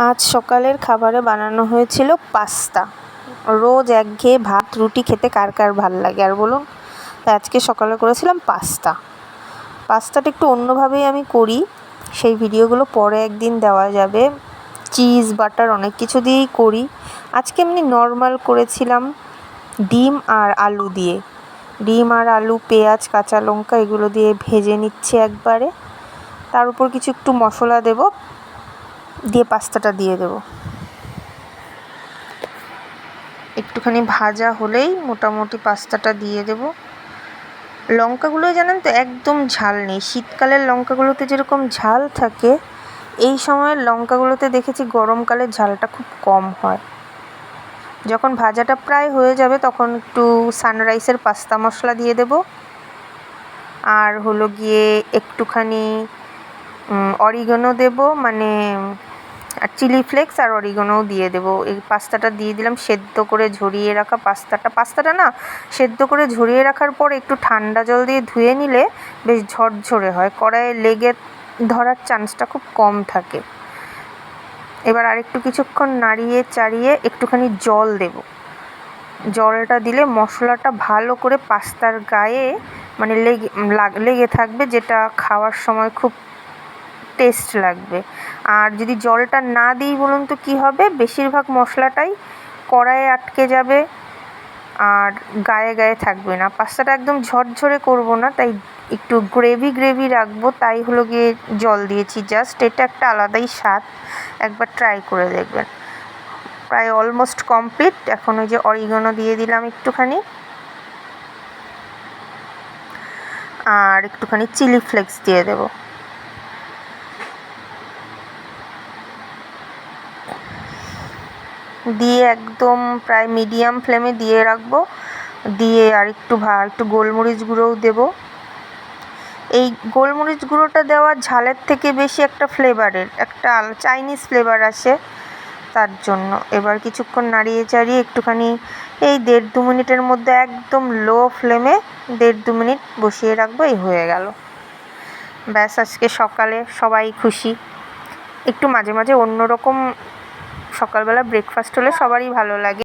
আজ সকালের খাবারে বানানো হয়েছিল পাস্তা। রোজ একঘেয়ে ভাত রুটি খেতে কার কার ভাল লাগে আর বলুন। আজকে সকালে করেছিলাম পাস্তা। পাস্তাটা একটু অন্যভাবেই আমি করি, সেই ভিডিওগুলো পরে একদিন দেওয়া যাবে। চিজ বাটার অনেক কিছু দিয়েই করি। আজকে এমনি নর্মাল করেছিলাম ডিম আর আলু দিয়ে। ডিম আর আলু, পেঁয়াজ, কাঁচা লঙ্কা এগুলো দিয়ে ভেজে নিচ্ছি একবারে। তার উপর কিছু একটু মশলা দেব, দিয়ে পাস্তাটা দিয়ে দেব। একটুখানি ভাজা হলেই মোটামুটি পাস্তাটা দিয়ে দেব। লঙ্কাগুলো জানেন তো একদম ঝাল নেই। শীতকালের লঙ্কাগুলোতে যেরকম ঝাল থাকে, এই সময়ের লঙ্কাগুলোতে দেখেছি গরমকালে ঝালটা খুব কম হয়। যখন ভাজাটা প্রায় হয়ে যাবে তখন একটু সানরাইসের পাস্তা মশলা দিয়ে দেব, আর হলো গিয়ে একটুখানি অরিগানো দেব, মানে আর চিলি ফ্লেক্স আর অরিগানোও দিয়ে দেবো। এই পাস্তাটা দিয়ে দিলাম, সেদ্ধ করে ঝরিয়ে রাখা পাস্তাটা না সেদ্ধ করে ঝরিয়ে রাখার পর একটু ঠান্ডা জল দিয়ে ধুয়ে নিলে বেশ ঝরঝরে হয়, কড়াইয়ে লেগে ধরার চান্সটা খুব কম থাকে। এবার আরেকটু কিছুক্ষণ নাড়িয়ে চাড়িয়ে একটুখানি জল দেব। জলটা দিলে মশলাটা ভালো করে পাস্তার গায়ে মানে লেগে থাকবে, যেটা খাওয়ার সময় খুব টেস্ট লাগবে। আর যদি জলটা না দিই বলুন তো কী হবে, বেশিরভাগ মশলাটাই কড়াইয়ে আটকে যাবে আর গায়ে গায়ে থাকবে না। পাস্তাটা একদম ঝরঝরে করব না, তাই একটু গ্রেভি রাখবো, তাই হলো গিয়ে জল দিয়েছি জাস্ট। এটা একটা আলাদাই স্বাদ, একবার ট্রাই করে দেখবেন। প্রায় অলমোস্ট কমপ্লিট। এখন ওই যে অরিগানো দিয়ে দিলাম একটুখানি, আর একটুখানি চিলি ফ্লেক্স দিয়ে দেবো। দিয়ে একদম প্রায় মিডিয়াম ফ্লেমে দিয়ে রাখবো। দিয়ে আর একটু গোলমরিচ গুঁড়োও দেবো। এই গোলমরিচ গুঁড়োটা দেওয়া ঝালের থেকে বেশি একটা ফ্লেভারের, একটা চাইনিজ ফ্লেভার আসে, তার জন্য। এবার কিছুক্ষণ নাড়িয়ে চাড়িয়ে একটুখানি এই 1.5-2 মিনিটের মধ্যে একদম লো ফ্লেমে 1.5-2 মিনিট বসিয়ে রাখবো। এই হয়ে গেল। ব্যাস, আজকে সকালে সবাই খুশি। একটু মাঝে মাঝে অন্যরকম সকালবেলা ব্রেকফাস্ট হলে সবারই ভালো লাগে।